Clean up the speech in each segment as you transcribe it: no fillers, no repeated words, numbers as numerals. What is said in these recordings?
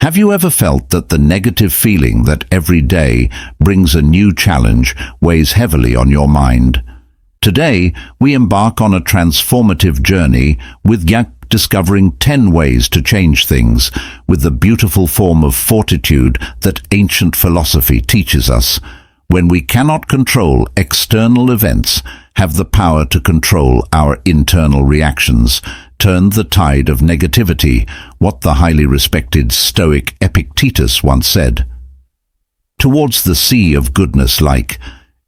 Have you ever felt that the negative feeling that every day brings a new challenge weighs heavily on your mind? Today, we embark on a transformative journey with Yak discovering 10 ways to change things with the beautiful form of fortitude that ancient philosophy teaches us. When we cannot control external events, have the power to control our internal reactions. Turn the tide of negativity, what the highly respected Stoic Epictetus once said. Towards the sea of goodness like,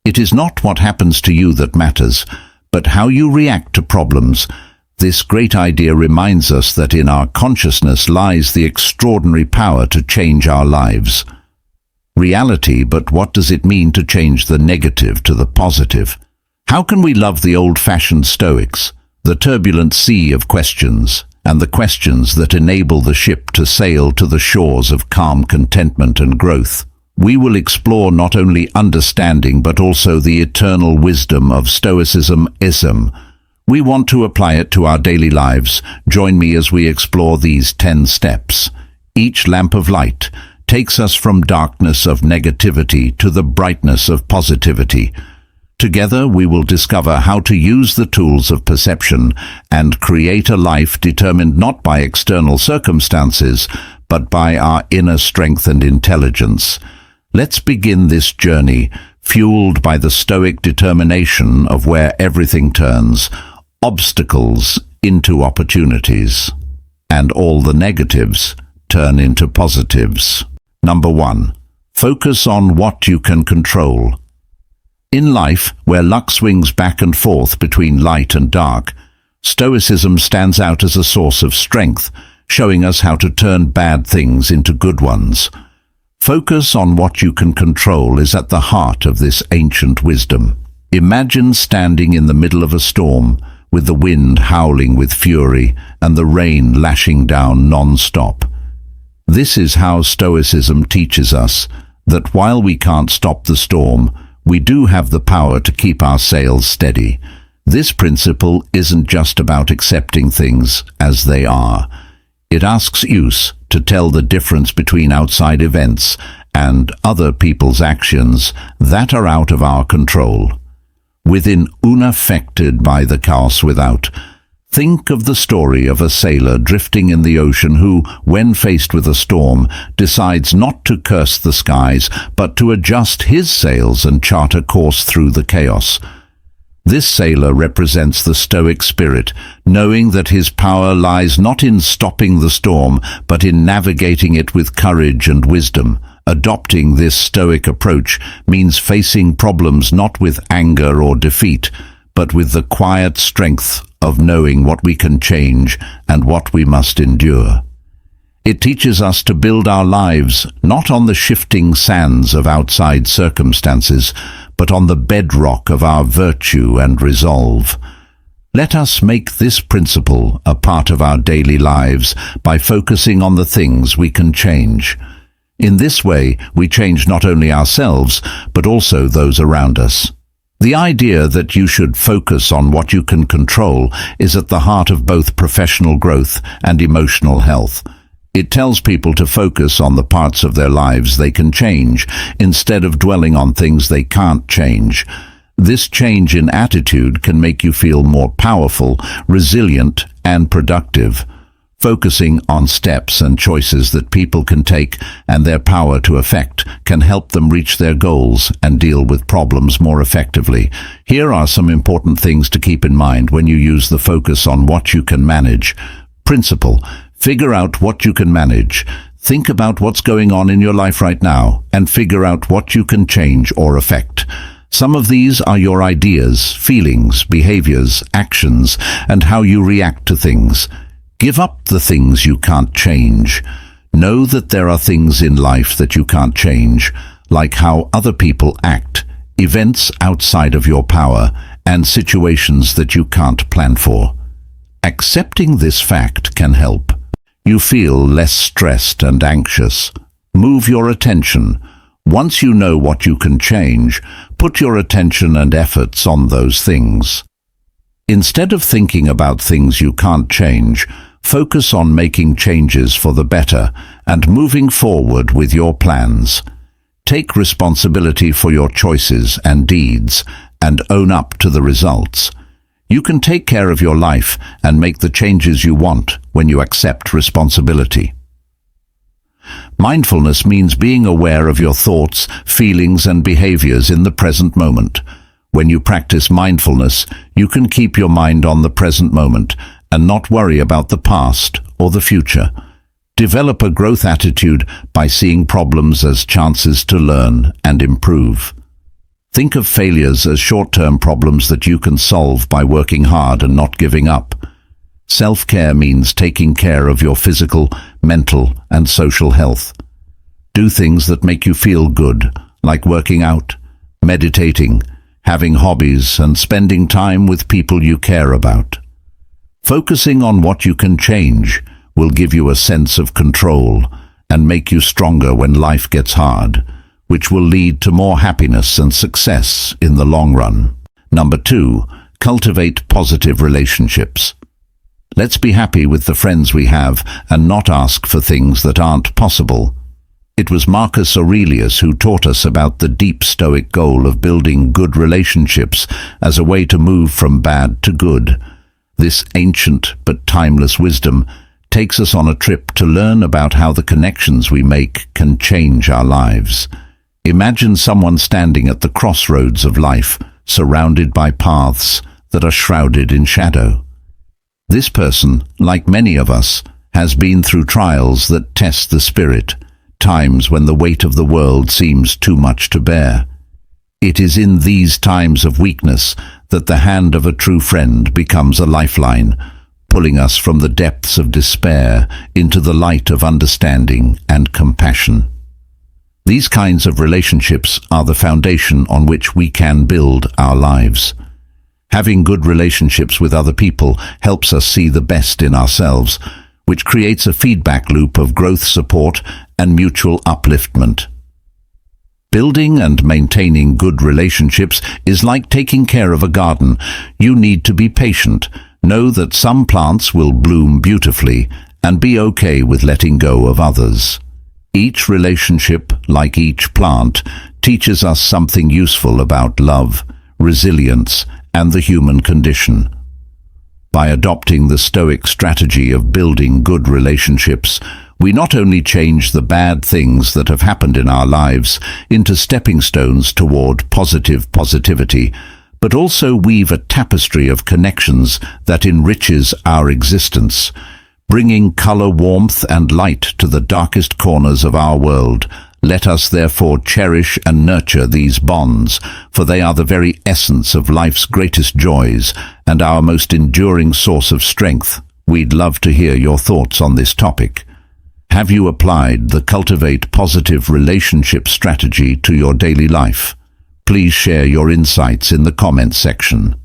it is not what happens to you that matters, but how you react to problems. This great idea reminds us that in our consciousness lies the extraordinary power to change our lives. Reality, but what does it mean to change the negative to the positive? How can we love the old-fashioned Stoics, the turbulent sea of questions, and the questions that enable the ship to sail to the shores of calm contentment and growth? We will explore not only understanding but also the eternal wisdom of Stoicism. We want to apply it to our daily lives. Join me as we explore these 10 steps. Each lamp of light takes us from darkness of negativity to the brightness of positivity. Together we will discover how to use the tools of perception and create a life determined not by external circumstances, but by our inner strength and intelligence. Let's begin this journey, fueled by the Stoic determination of where everything turns, obstacles into opportunities, and all the negatives turn into positives. Number 1. Focus on what you can control. In life, where luck swings back and forth between light and dark, Stoicism stands out as a source of strength, showing us how to turn bad things into good ones. Focus on what you can control is at the heart of this ancient wisdom. Imagine standing in the middle of a storm, with the wind howling with fury and the rain lashing down non-stop. This is how Stoicism teaches us that while we can't stop the storm, we do have the power to keep our sails steady. This principle isn't just about accepting things as they are. It asks us to tell the difference between outside events and other people's actions that are out of our control. Within, unaffected by the chaos without. Think of the story of a sailor drifting in the ocean who, when faced with a storm, decides not to curse the skies, but to adjust his sails and chart a course through the chaos. This sailor represents the Stoic spirit, knowing that his power lies not in stopping the storm, but in navigating it with courage and wisdom. Adopting this Stoic approach means facing problems not with anger or defeat, but with the quiet strength of knowing what we can change and what we must endure. It teaches us to build our lives not on the shifting sands of outside circumstances, but on the bedrock of our virtue and resolve. Let us make this principle a part of our daily lives by focusing on the things we can change. In this way, we change not only ourselves, but also those around us. The idea that you should focus on what you can control is at the heart of both professional growth and emotional health. It tells people to focus on the parts of their lives they can change, instead of dwelling on things they can't change. This change in attitude can make you feel more powerful, resilient, and productive. Focusing on steps and choices that people can take and their power to affect can help them reach their goals and deal with problems more effectively. Here are some important things to keep in mind when you use the focus on what you can manage. Principle: figure out what you can manage. Think about what's going on in your life right now and figure out what you can change or affect. Some of these are your ideas, feelings, behaviors, actions, and how you react to things. Give up the things you can't change. Know that there are things in life that you can't change, like how other people act, events outside of your power, and situations that you can't plan for. Accepting this fact can help you feel less stressed and anxious. Move your attention. Once you know what you can change, put your attention and efforts on those things. Instead of thinking about things you can't change, Focus on making changes for the better and moving forward with your plans. Take responsibility for your choices and deeds and own up to the results. You can take care of your life and make the changes you want when you accept responsibility. Mindfulness means being aware of your thoughts, feelings, and behaviors in the present moment. When you practice mindfulness, you can keep your mind on the present moment and not worry about the past or the future. Develop a growth attitude by seeing problems as chances to learn and improve. Think of failures as short-term problems that you can solve by working hard and not giving up. Self-care means taking care of your physical, mental, and social health. Do things that make you feel good, like working out, meditating, having hobbies, and spending time with people you care about. Focusing on what you can change will give you a sense of control and make you stronger when life gets hard, which will lead to more happiness and success in the long run. Number 2, cultivate positive relationships. Let's be happy with the friends we have and not ask for things that aren't possible. It was Marcus Aurelius who taught us about the deep Stoic goal of building good relationships as a way to move from bad to good. This ancient but timeless wisdom takes us on a trip to learn about how the connections we make can change our lives. Imagine someone standing at the crossroads of life, surrounded by paths that are shrouded in shadow. This person, like many of us, has been through trials that test the spirit, times when the weight of the world seems too much to bear. It is in these times of weakness that the hand of a true friend becomes a lifeline, pulling us from the depths of despair into the light of understanding and compassion. These kinds of relationships are the foundation on which we can build our lives. Having good relationships with other people helps us see the best in ourselves, which creates a feedback loop of growth support and mutual upliftment. Building and maintaining good relationships is like taking care of a garden. You need to be patient, know that some plants will bloom beautifully, and be okay with letting go of others. Each relationship, like each plant, teaches us something useful about love, resilience, and the human condition. By adopting the Stoic strategy of building good relationships, we not only change the bad things that have happened in our lives into stepping stones toward positivity, but also weave a tapestry of connections that enriches our existence, bringing color, warmth, and light to the darkest corners of our world. Let us therefore cherish and nurture these bonds, for they are the very essence of life's greatest joys and our most enduring source of strength. We'd love to hear your thoughts on this topic. Have you applied the Cultivate positive relationship strategy to your daily life? Please share your insights in the comments section.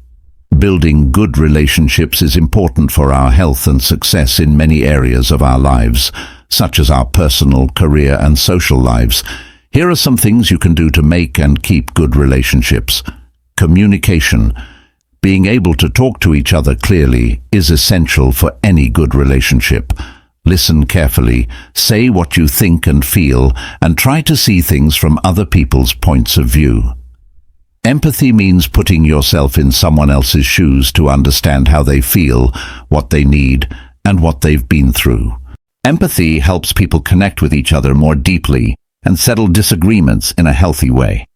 Building good relationships is important for our health and success in many areas of our lives, such as our personal, career, and social lives. Here are some things you can do to make and keep good relationships. Communication. Being able to talk to each other clearly is essential for any good relationship. Listen carefully, say what you think and feel, and try to see things from other people's points of view. Empathy means putting yourself in someone else's shoes to understand how they feel, what they need, and what they've been through. Empathy helps people connect with each other more deeply and settle disagreements in a healthy way.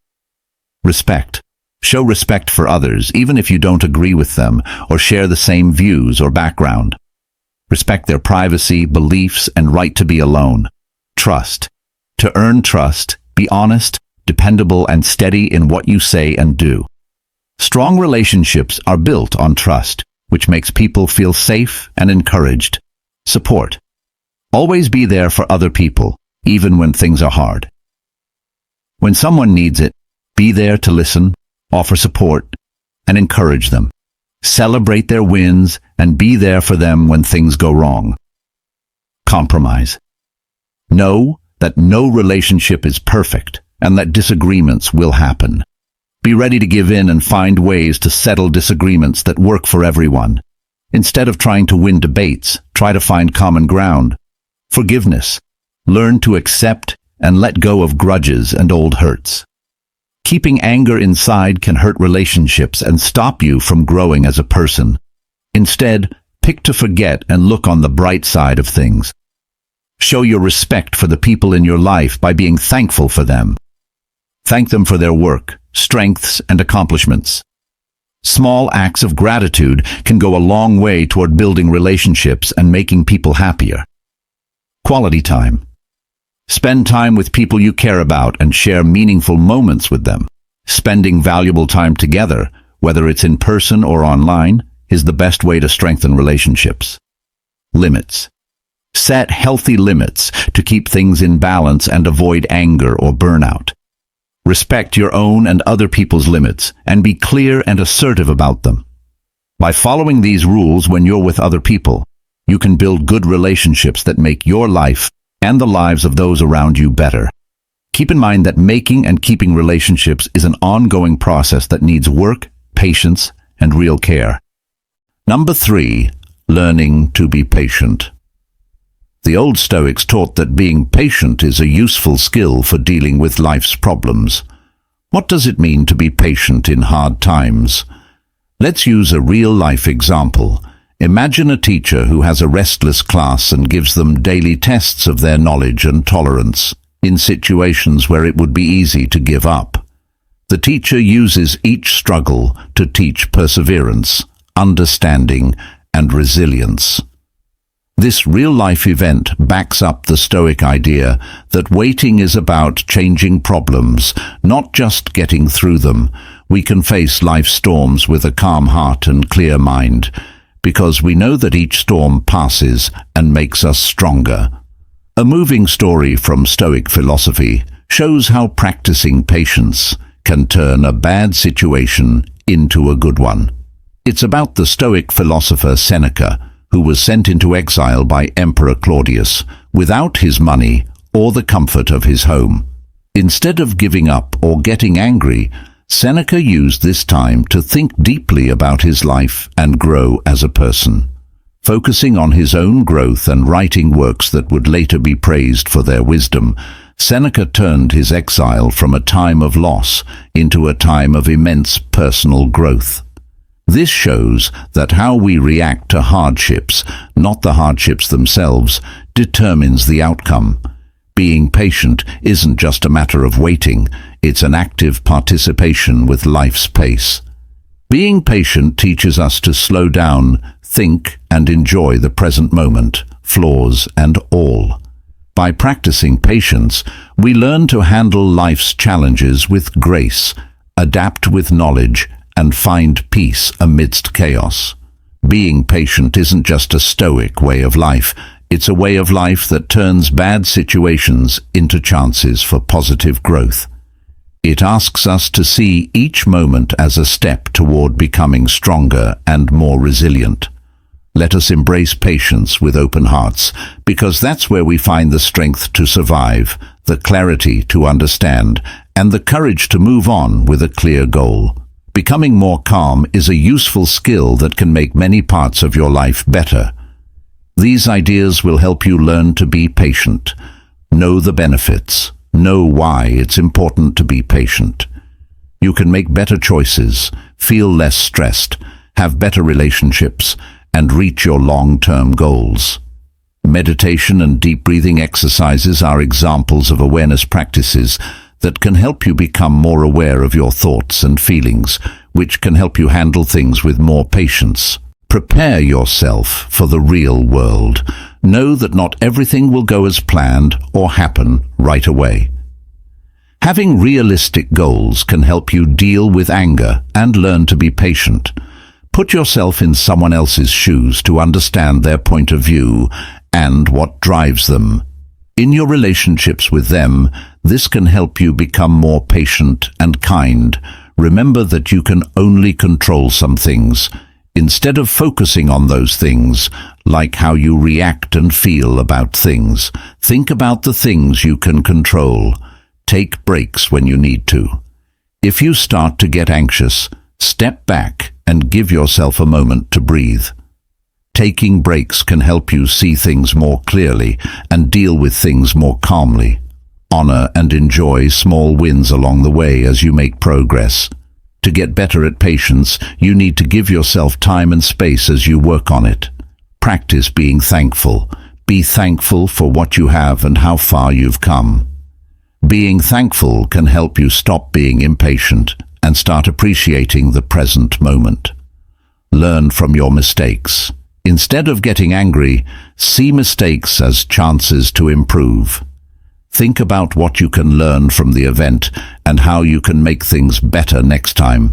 Respect. Show respect for others, even if you don't agree with them or share the same views or background. Respect their privacy, beliefs, and right to be alone. Trust. To earn trust, be honest, dependable, and steady in what you say and do. Strong relationships are built on trust, which makes people feel safe and encouraged. Support. Always be there for other people, even when things are hard. When someone needs it, be there to listen, offer support, and encourage them. Celebrate their wins and be there for them when things go wrong. Compromise. Know that no relationship is perfect and that disagreements will happen. Be ready to give in and find ways to settle disagreements that work for everyone. Instead of trying to win debates, try to find common ground. Forgiveness. Learn to accept and let go of grudges and old hurts. Keeping anger inside can hurt relationships and stop you from growing as a person. Instead, pick to forget and look on the bright side of things. Show your respect for the people in your life by being thankful for them. Thank them for their work, strengths, and accomplishments. Small acts of gratitude can go a long way toward building relationships and making people happier. Quality time. Spend time with people you care about and share meaningful moments with them. Spending valuable time together, whether it's in person or online, is the best way to strengthen relationships. Limits. Set healthy limits to keep things in balance and avoid anger or burnout. Respect your own and other people's limits and be clear and assertive about them. By following these rules when you're with other people, you can build good relationships that make your life and the lives of those around you better. Keep in mind that making and keeping relationships is an ongoing process that needs work, patience, and real care. Number 3, learning to be patient. The old Stoics taught that being patient is a useful skill for dealing with life's problems. What does it mean to be patient in hard times? Let's use a real-life example. Imagine a teacher who has a restless class and gives them daily tests of their knowledge and tolerance in situations where it would be easy to give up. The teacher uses each struggle to teach perseverance, understanding, and resilience. This real-life event backs up the Stoic idea that waiting is about changing problems, not just getting through them. We can face life's storms with a calm heart and clear mind, because we know that each storm passes and makes us stronger. A moving story from Stoic philosophy shows how practicing patience can turn a bad situation into a good one. It's about the Stoic philosopher Seneca, who was sent into exile by Emperor Claudius without his money or the comfort of his home. Instead of giving up or getting angry, Seneca used this time to think deeply about his life and grow as a person. Focusing on his own growth and writing works that would later be praised for their wisdom, Seneca turned his exile from a time of loss into a time of immense personal growth. This shows that how we react to hardships, not the hardships themselves, determines the outcome. Being patient isn't just a matter of waiting, it's an active participation with life's pace. Being patient teaches us to slow down, think, and enjoy the present moment, flaws and all. By practicing patience, we learn to handle life's challenges with grace, adapt with knowledge, and find peace amidst chaos. Being patient isn't just a Stoic way of life, it's a way of life that turns bad situations into chances for positive growth. It asks us to see each moment as a step toward becoming stronger and more resilient. Let us embrace patience with open hearts, because that's where we find the strength to survive, the clarity to understand, and the courage to move on with a clear goal. Becoming more calm is a useful skill that can make many parts of your life better. These ideas will help you learn to be patient. Know the benefits. Know why it's important to be patient. You can make better choices, feel less stressed, have better relationships, and reach your long-term goals. Meditation and deep breathing exercises are examples of awareness practices that can help you become more aware of your thoughts and feelings, which can help you handle things with more patience. Prepare yourself for the real world. Know that not everything will go as planned or happen right away. Having realistic goals can help you deal with anger and learn to be patient. Put yourself in someone else's shoes to understand their point of view and what drives them. In your relationships with them, this can help you become more patient and kind. Remember that you can only control some things. Instead of focusing on those things, like how you react and feel about things, think about the things you can control. Take breaks when you need to. If you start to get anxious, step back and give yourself a moment to breathe. Taking breaks can help you see things more clearly and deal with things more calmly. Honor and enjoy small wins along the way as you make progress. To get better at patience, you need to give yourself time and space as you work on it. Practice being thankful. Be thankful for what you have and how far you've come. Being thankful can help you stop being impatient and start appreciating the present moment. Learn from your mistakes. Instead of getting angry, see mistakes as chances to improve. Think about what you can learn from the event and how you can make things better next time.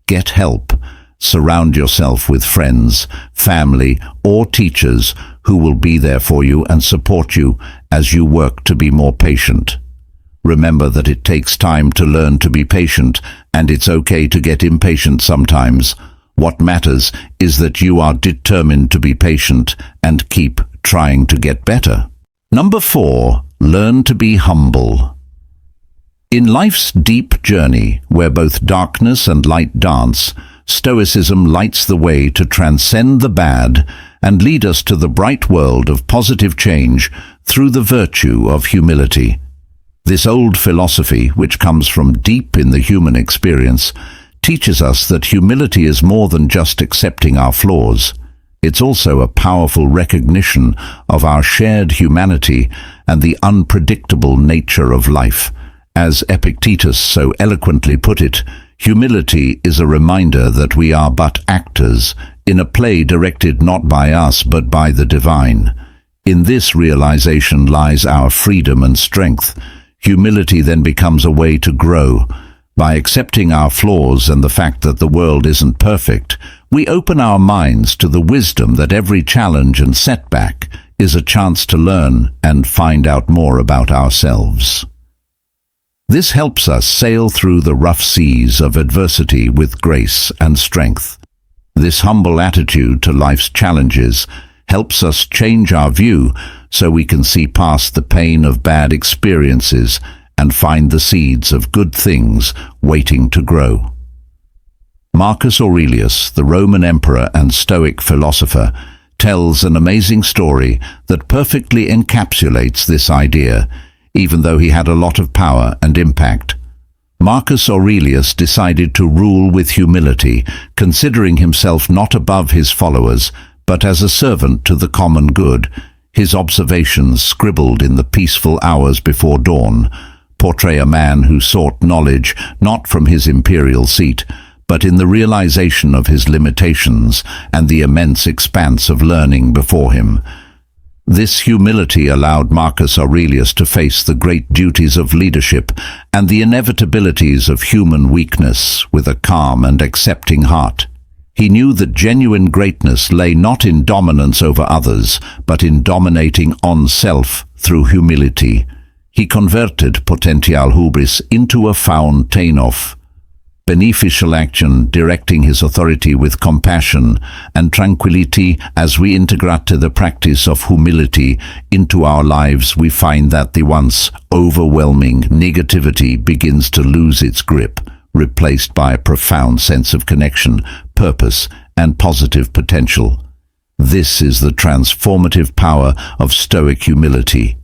Get help. Surround yourself with friends, family, or teachers who will be there for you and support you as you work to be more patient. Remember that it takes time to learn to be patient, and it's okay to get impatient sometimes. What matters is that you are determined to be patient and keep trying to get better. Number 4, learn to be humble. In life's deep journey, where both darkness and light dance, Stoicism lights the way to transcend the bad and lead us to the bright world of positive change through the virtue of humility. This old philosophy, which comes from deep in the human experience, teaches us that humility is more than just accepting our flaws. It's also a powerful recognition of our shared humanity and the unpredictable nature of life. As Epictetus so eloquently put it, humility is a reminder that we are but actors in a play directed not by us but by the divine. In this realization lies our freedom and strength. Humility then becomes a way to grow. By accepting our flaws and the fact that the world isn't perfect, we open our minds to the wisdom that every challenge and setback is a chance to learn and find out more about ourselves. This helps us sail through the rough seas of adversity with grace and strength. This humble attitude to life's challenges helps us change our view so we can see past the pain of bad experiences and find the seeds of good things waiting to grow. Marcus Aurelius, the Roman emperor and Stoic philosopher, tells an amazing story that perfectly encapsulates this idea, even though he had a lot of power and impact. Marcus Aurelius decided to rule with humility, considering himself not above his followers, but as a servant to the common good. His observations, scribbled in the peaceful hours before dawn, portray a man who sought knowledge not from his imperial seat, but in the realization of his limitations and the immense expanse of learning before him. This humility allowed Marcus Aurelius to face the great duties of leadership and the inevitabilities of human weakness with a calm and accepting heart. He knew that genuine greatness lay not in dominance over others, but in dominating on self through humility. He converted potential hubris into a fountain of beneficial action, directing his authority with compassion and tranquility. As we integrate the practice of humility into our lives, we find that the once overwhelming negativity begins to lose its grip, replaced by a profound sense of connection, purpose, and positive potential. This is the transformative power of Stoic humility,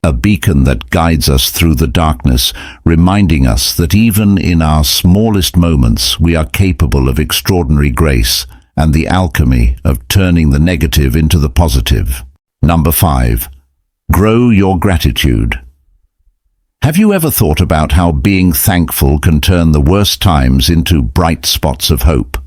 a beacon that guides us through the darkness, reminding us that even in our smallest moments we are capable of extraordinary grace and the alchemy of turning the negative into the positive. Number 5. Grow your gratitude. Have you ever thought about how being thankful can turn the worst times into bright spots of hope?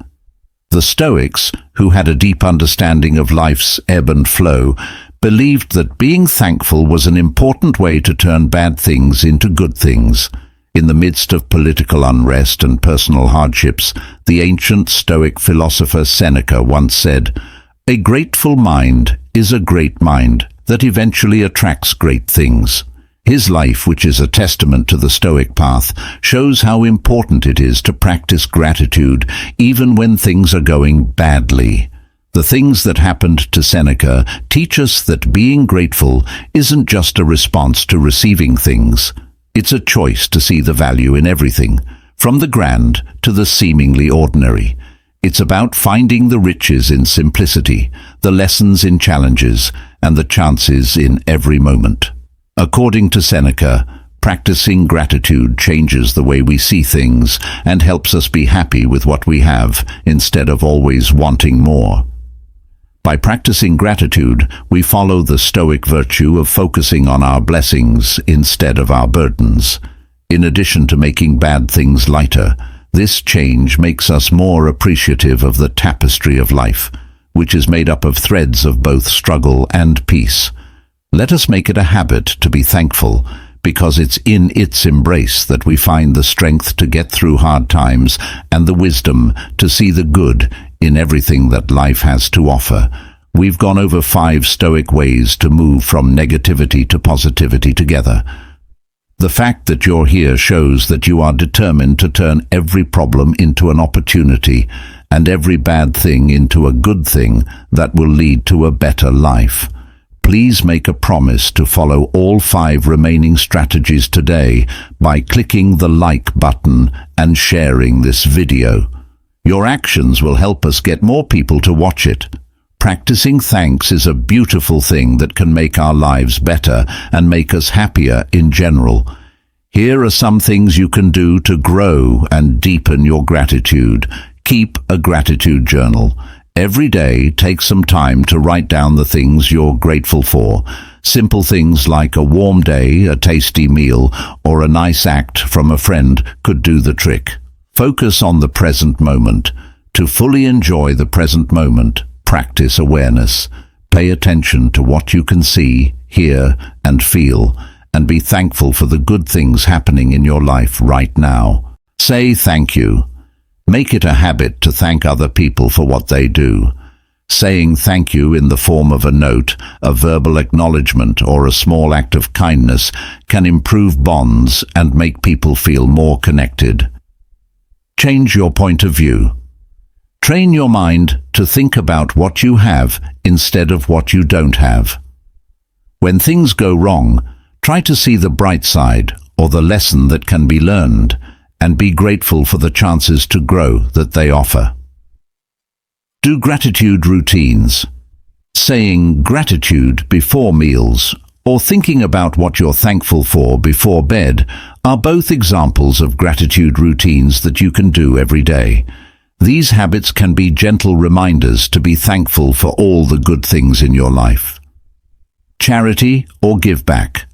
The Stoics, who had a deep understanding of life's ebb and flow, believed that being thankful was an important way to turn bad things into good things. In the midst of political unrest and personal hardships, the ancient Stoic philosopher Seneca once said, "A grateful mind is a great mind that eventually attracts great things." His life, which is a testament to the Stoic path, shows how important it is to practice gratitude even when things are going badly. The things that happened to Seneca teach us that being grateful isn't just a response to receiving things. It's a choice to see the value in everything, from the grand to the seemingly ordinary. It's about finding the riches in simplicity, the lessons in challenges, and the chances in every moment. According to Seneca, practicing gratitude changes the way we see things and helps us be happy with what we have instead of always wanting more. By practicing gratitude, we follow the Stoic virtue of focusing on our blessings instead of our burdens. In addition to making bad things lighter, this change makes us more appreciative of the tapestry of life, which is made up of threads of both struggle and peace. Let us make it a habit to be thankful, because it's in its embrace that we find the strength to get through hard times and the wisdom to see the good in everything that life has to offer. We've gone over 5 Stoic ways to move from negativity to positivity together. The fact that you're here shows that you are determined to turn every problem into an opportunity and every bad thing into a good thing that will lead to a better life. Please make a promise to follow all 5 remaining strategies today by clicking the like button and sharing this video. Your actions will help us get more people to watch it. Practicing thanks is a beautiful thing that can make our lives better and make us happier in general. Here are some things you can do to grow and deepen your gratitude. Keep a gratitude journal. Every day, take some time to write down the things you're grateful for. Simple things like a warm day, a tasty meal, or a nice act from a friend could do the trick. Focus on the present moment. To fully enjoy the present moment, practice awareness. Pay attention to what you can see, hear, and feel, and be thankful for the good things happening in your life right now. Say thank you. Make it a habit to thank other people for what they do. Saying thank you in the form of a note, a verbal acknowledgement, or a small act of kindness can improve bonds and make people feel more connected. Change your point of view. Train your mind to think about what you have instead of what you don't have. When things go wrong, try to see the bright side or the lesson that can be learned, and be grateful for the chances to grow that they offer. Do gratitude routines. Saying gratitude before meals or thinking about what you're thankful for before bed are both examples of gratitude routines that you can do every day. These habits can be gentle reminders to be thankful for all the good things in your life. Charity or give back.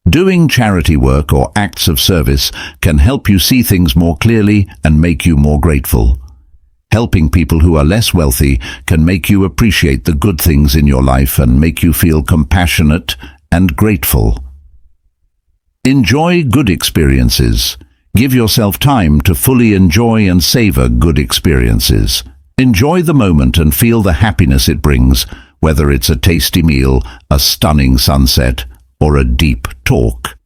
Doing charity work or acts of service can help you see things more clearly and make you more grateful. Helping people who are less wealthy can make you appreciate the good things in your life and make you feel compassionate and grateful. Enjoy good experiences. Give yourself time to fully enjoy and savor good experiences. Enjoy the moment and feel the happiness it brings, whether it's a tasty meal, a stunning sunset, or a deep talk.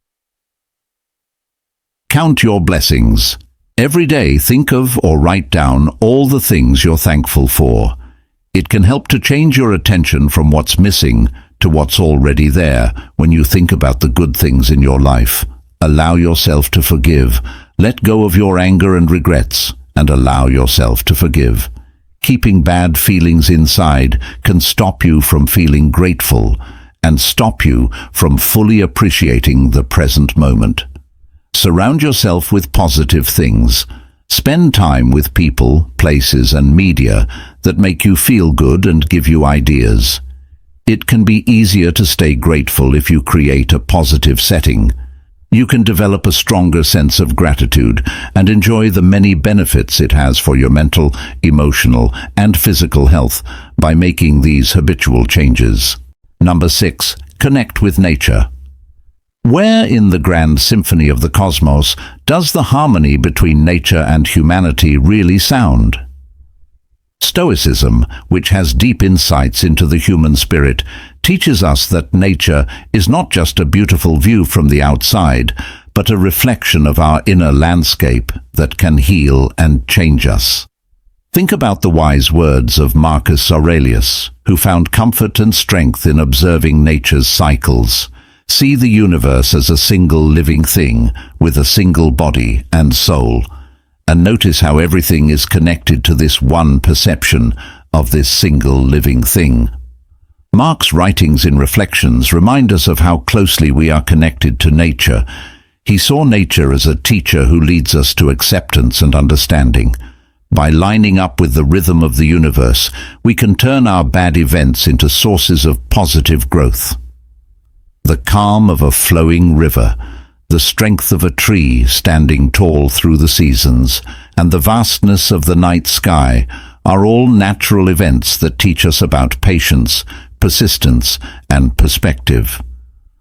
Count your blessings. Every day, think of or write down all the things you're thankful for. It can help to change your attention from what's missing to what's already there when you think about the good things in your life. Allow yourself to forgive. Let go of your anger and regrets, and allow yourself to forgive. Keeping bad feelings inside can stop you from feeling grateful and stop you from fully appreciating the present moment. Surround yourself with positive things. Spend time with people, places, and media that make you feel good and give you ideas. It can be easier to stay grateful if you create a positive setting. You can develop a stronger sense of gratitude and enjoy the many benefits it has for your mental, emotional, and physical health by making these habitual changes. Number 6. Connect with nature. Where in the grand symphony of the cosmos does the harmony between nature and humanity really sound? Stoicism, which has deep insights into the human spirit, teaches us that nature is not just a beautiful view from the outside, but a reflection of our inner landscape that can heal and change us. Think about the wise words of Marcus Aurelius, who found comfort and strength in observing nature's cycles. See the universe as a single living thing with a single body and soul, and notice how everything is connected to this one perception of this single living thing. Mark's writings in Reflections remind us of how closely we are connected to nature. He saw nature as a teacher who leads us to acceptance and understanding. By lining up with the rhythm of the universe, we can turn our bad events into sources of positive growth. The calm of a flowing river, the strength of a tree standing tall through the seasons, and the vastness of the night sky are all natural events that teach us about patience, persistence, and perspective.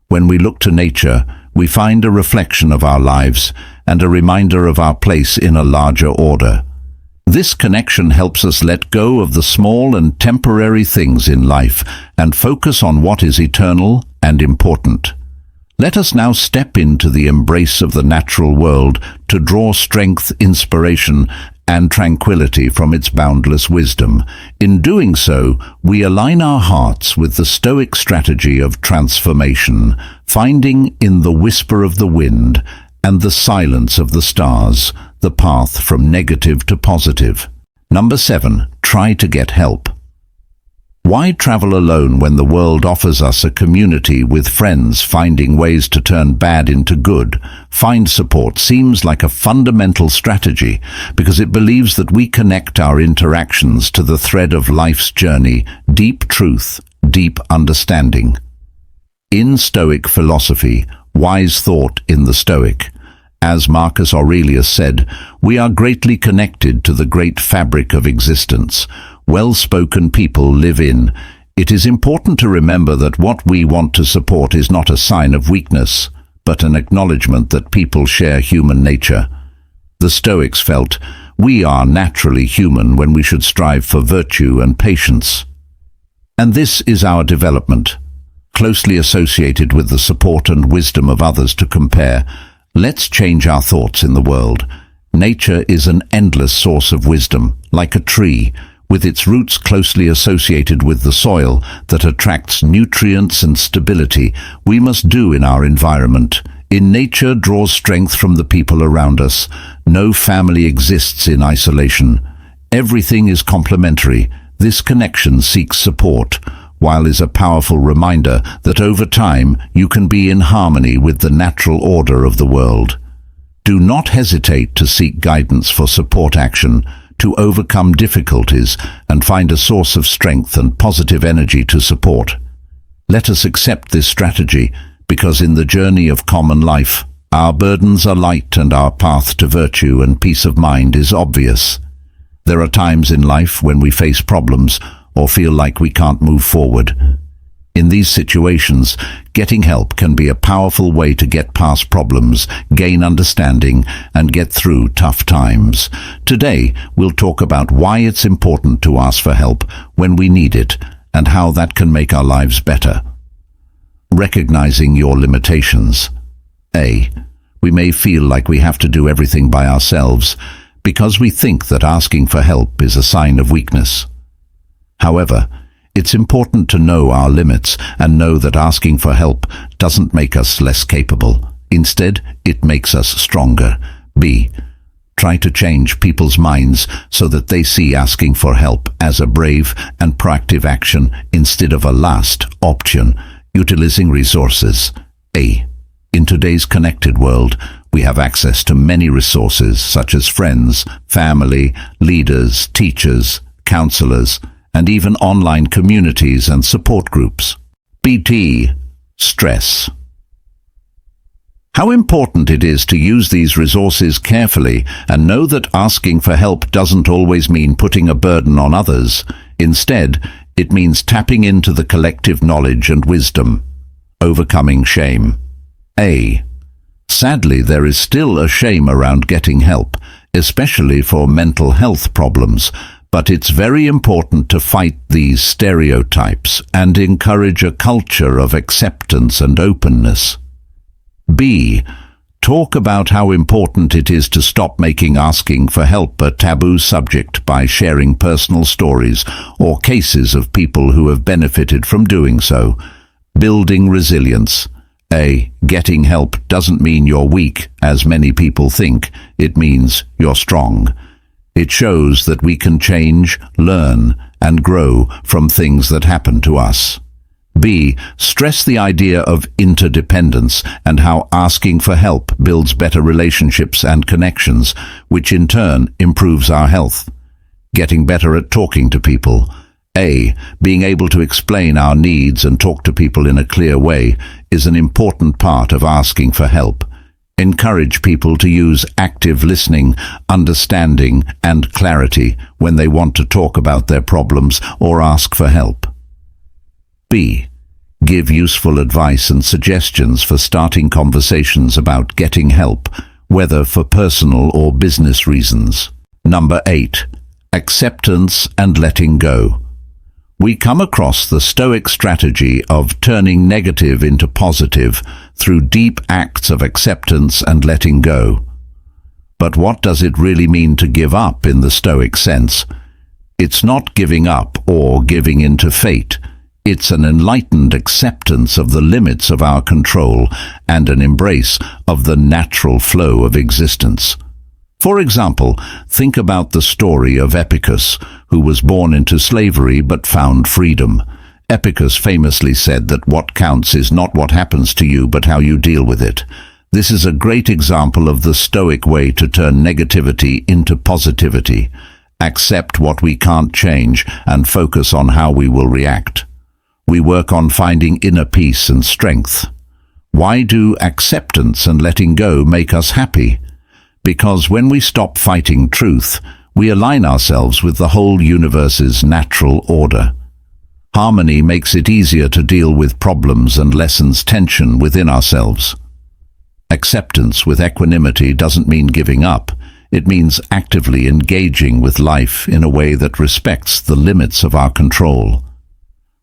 When we look to nature, we find a reflection of our lives and a reminder of our place in a larger order. This connection helps us let go of the small and temporary things in life and focus on what is eternal and important. Let us now step into the embrace of the natural world to draw strength, inspiration, and tranquility from its boundless wisdom. In doing so, we align our hearts with the Stoic strategy of transformation, finding in the whisper of the wind and the silence of the stars the path from negative to positive. Number 7. Try to get help. Why travel alone when the world offers us a community with friends finding ways to turn bad into good? Find support seems like a fundamental strategy because it believes that we connect our interactions to the thread of life's journey, deep truth, deep understanding. In Stoic philosophy, wise thought in the Stoic, as Marcus Aurelius said, we are greatly connected to the great fabric of existence. Well-spoken people live in. It is important to remember that what we want to support is not a sign of weakness, but an acknowledgement that people share human nature. The Stoics felt, we are naturally human when we should strive for virtue and patience. And this is our development, closely associated with the support and wisdom of others to compare. Let's change our thoughts in the world. Nature is an endless source of wisdom, like a tree, with its roots closely associated with the soil that attracts nutrients and stability we must do in our environment. In nature draws strength from the people around us. No family exists in isolation. Everything is complementary. This connection seeks support, while is a powerful reminder that over time you can be in harmony with the natural order of the world. Do not hesitate to seek guidance for support action, to overcome difficulties and find a source of strength and positive energy to support. Let us accept this strategy because in the journey of common life, our burdens are light and our path to virtue and peace of mind is obvious. There are times in life when we face problems or feel like we can't move forward. In these situations, getting help can be a powerful way to get past problems, gain understanding, and get through tough times. Today, we'll talk about why it's important to ask for help when we need it, and how that can make our lives better. Recognizing your limitations. A. We may feel like we have to do everything by ourselves because we think that asking for help is a sign of weakness. However, it's important to know our limits and know that asking for help doesn't make us less capable. Instead, it makes us stronger. B. Try to change people's minds so that they see asking for help as a brave and proactive action instead of a last option. Utilizing resources. A. In today's connected world, we have access to many resources such as friends, family, leaders, teachers, counselors, and even online communities and support groups. BT. Stress. How important it is to use these resources carefully and know that asking for help doesn't always mean putting a burden on others. Instead, it means tapping into the collective knowledge and wisdom. Overcoming shame. A. Sadly, there is still a shame around getting help, especially for mental health problems, but it's very important to fight these stereotypes and encourage a culture of acceptance and openness. B. Talk about how important it is to stop making asking for help a taboo subject by sharing personal stories or cases of people who have benefited from doing so. Building resilience. A. Getting help doesn't mean you're weak, as many people think. It means you're strong. It shows that we can change, learn, and grow from things that happen to us. B. Stress the idea of interdependence and how asking for help builds better relationships and connections, which in turn improves our health. Getting better at talking to people. A. Being able to explain our needs and talk to people in a clear way is an important part of asking for help. Encourage people to use active listening, understanding, and clarity when they want to talk about their problems or ask for help. B. Give useful advice and suggestions for starting conversations about getting help, whether for personal or business reasons. Number 8. Acceptance and letting go. We come across the Stoic strategy of turning negative into positive through deep acts of acceptance and letting go. But what does it really mean to give up in the Stoic sense? It's not giving up or giving in to fate. It's an enlightened acceptance of the limits of our control and an embrace of the natural flow of existence. For example, think about the story of Epictetus, who was born into slavery but found freedom. Epictetus famously said that what counts is not what happens to you but how you deal with it. This is a great example of the Stoic way to turn negativity into positivity. Accept what we can't change and focus on how we will react. We work on finding inner peace and strength. Why do acceptance and letting go make us happy? Because when we stop fighting truth, we align ourselves with the whole universe's natural order. Harmony makes it easier to deal with problems and lessens tension within ourselves. Acceptance with equanimity doesn't mean giving up. It means actively engaging with life in a way that respects the limits of our control.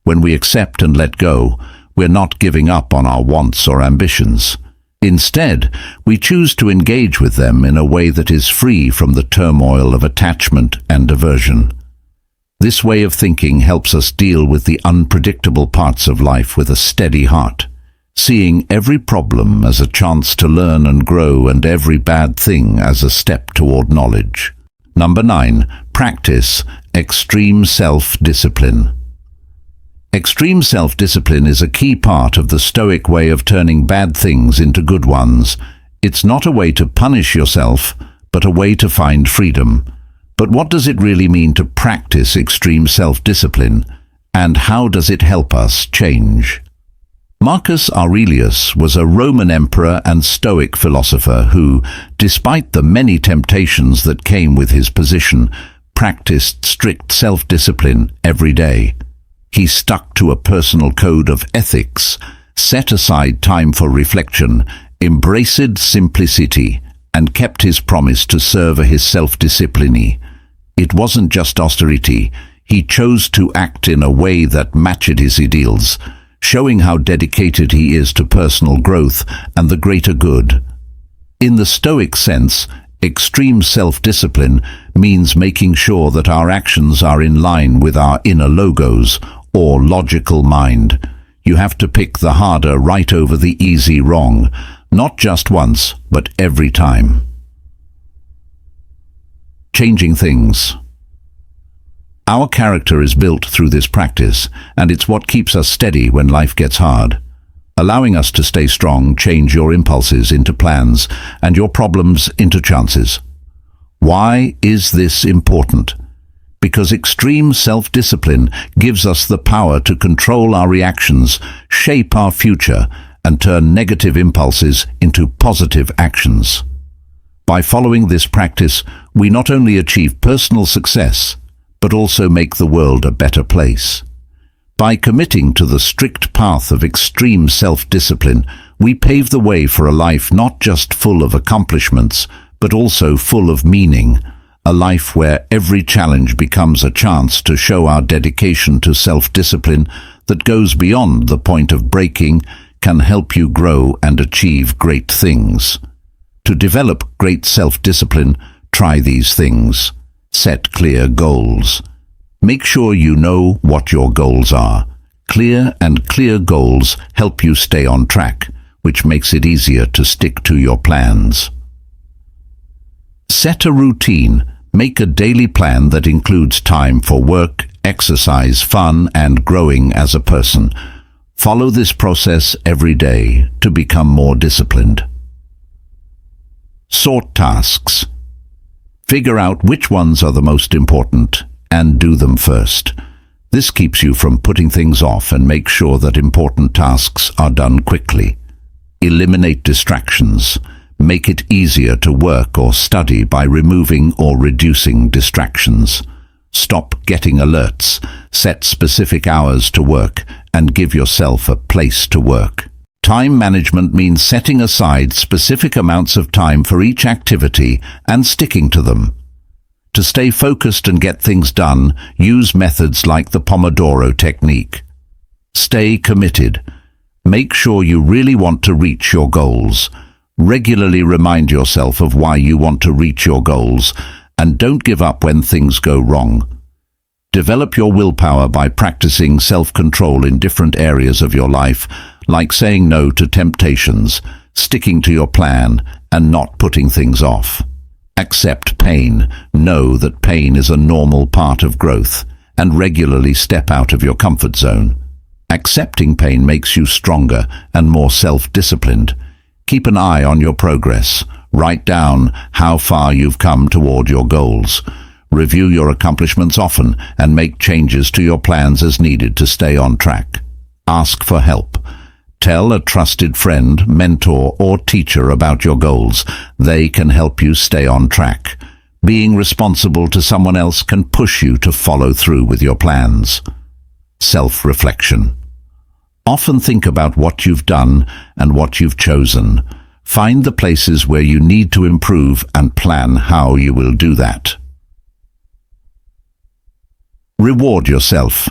When we accept and let go, we're not giving up on our wants or ambitions. Instead, we choose to engage with them in a way that is free from the turmoil of attachment and aversion. This way of thinking helps us deal with the unpredictable parts of life with a steady heart, seeing every problem as a chance to learn and grow and every bad thing as a step toward knowledge. Number 9. Practice extreme self-discipline. Extreme self-discipline is a key part of the Stoic way of turning bad things into good ones. It's not a way to punish yourself, but a way to find freedom. But what does it really mean to practice extreme self-discipline, and how does it help us change? Marcus Aurelius was a Roman emperor and Stoic philosopher who, despite the many temptations that came with his position, practiced strict self-discipline every day. He stuck to a personal code of ethics, set aside time for reflection, embraced simplicity, and kept his promise to serve his self-discipline. It wasn't just austerity. He chose to act in a way that matched his ideals, showing how dedicated he is to personal growth and the greater good. In the Stoic sense, extreme self-discipline means making sure that our actions are in line with our inner logos, or logical mind. You have to pick the harder right over the easy wrong, not just once, but every time. Changing things. Our character is built through this practice, and it's what keeps us steady when life gets hard. Allowing us to stay strong, change your impulses into plans and your problems into chances. Why is this important? Because extreme self-discipline gives us the power to control our reactions, shape our future, and turn negative impulses into positive actions. By following this practice, we not only achieve personal success, but also make the world a better place. By committing to the strict path of extreme self-discipline, we pave the way for a life not just full of accomplishments, but also full of meaning. A life where every challenge becomes a chance to show our dedication to self-discipline that goes beyond the point of breaking, can help you grow and achieve great things. To develop great self-discipline, try these things. Set clear goals. Make sure you know what your goals are. Clear goals help you stay on track, which makes it easier to stick to your plans. Set a routine. Make a daily plan that includes time for work, exercise, fun, and growing as a person. Follow this process every day to become more disciplined. Sort tasks. Figure out which ones are the most important and do them first. This keeps you from putting things off and makes sure that important tasks are done quickly. Eliminate distractions. Make it easier to work or study by removing or reducing distractions. Stop getting alerts. Set specific hours to work and give yourself a place to work. Time management means setting aside specific amounts of time for each activity and sticking to them. To stay focused and get things done, use methods like the Pomodoro technique. Stay committed. Make sure you really want to reach your goals. Regularly remind yourself of why you want to reach your goals, and don't give up when things go wrong. Develop your willpower by practicing self-control in different areas of your life, like saying no to temptations, sticking to your plan, and not putting things off. Accept pain. Know that pain is a normal part of growth, and regularly step out of your comfort zone. Accepting pain makes you stronger and more self-disciplined. Keep an eye on your progress. Write down how far you've come toward your goals. Review your accomplishments often and make changes to your plans as needed to stay on track. Ask for help. Tell a trusted friend, mentor, or teacher about your goals. They can help you stay on track. Being responsible to someone else can push you to follow through with your plans. Self-reflection. Often think about what you've done and what you've chosen. Find the places where you need to improve and plan how you will do that. Reward yourself.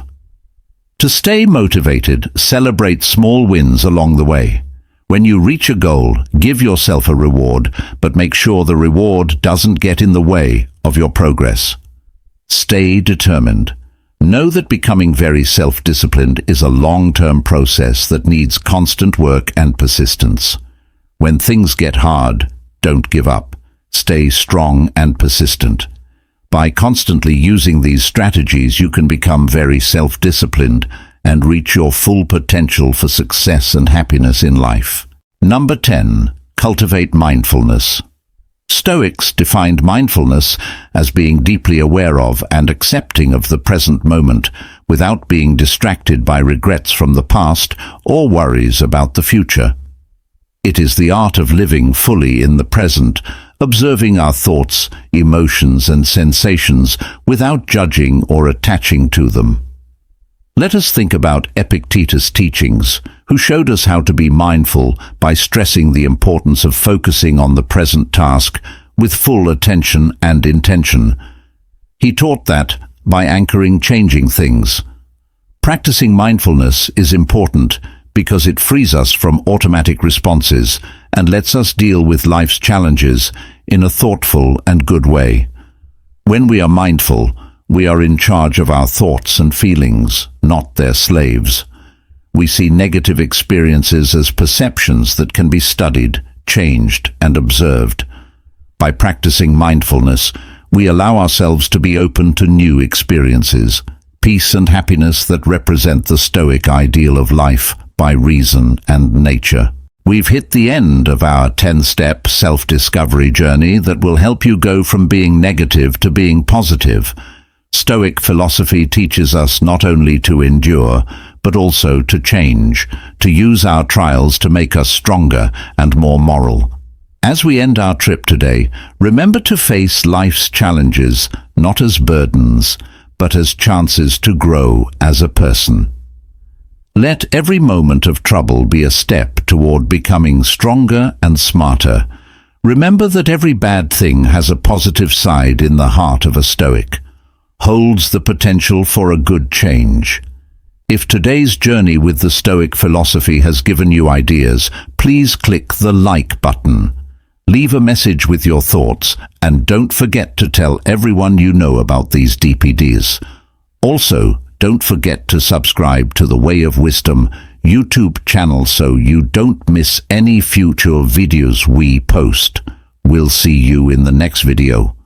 To stay motivated, celebrate small wins along the way. When you reach a goal, give yourself a reward, but make sure the reward doesn't get in the way of your progress. Stay determined. Know that becoming very self-disciplined is a long-term process that needs constant work and persistence. When things get hard, don't give up. Stay strong and persistent. By constantly using these strategies, you can become very self-disciplined and reach your full potential for success and happiness in life. Number 10. Cultivate mindfulness. Stoics defined mindfulness as being deeply aware of and accepting of the present moment without being distracted by regrets from the past or worries about the future. It is the art of living fully in the present, observing our thoughts, emotions, and sensations without judging or attaching to them. Let us think about Epictetus' teachings, who showed us how to be mindful by stressing the importance of focusing on the present task with full attention and intention. He taught that by anchoring changing things. Practicing mindfulness is important because it frees us from automatic responses and lets us deal with life's challenges in a thoughtful and good way. When we are mindful, we are in charge of our thoughts and feelings, not their slaves. We see negative experiences as perceptions that can be studied, changed, and observed. By practicing mindfulness, we allow ourselves to be open to new experiences, peace and happiness that represent the Stoic ideal of life by reason and nature. We've hit the end of our 10-step self-discovery journey that will help you go from being negative to being positive. Stoic philosophy teaches us not only to endure, but also to change, to use our trials to make us stronger and more moral. As we end our trip today, remember to face life's challenges not as burdens, but as chances to grow as a person. Let every moment of trouble be a step toward becoming stronger and smarter. Remember that every bad thing has a positive side in the heart of a Stoic, holds the potential for a good change. If today's journey with the Stoic philosophy has given you ideas, please click the like button. Leave a message with your thoughts, and don't forget to tell everyone you know about these deep ideas. Also, don't forget to subscribe to the Way of Wisdom YouTube channel so you don't miss any future videos we post. We'll see you in the next video.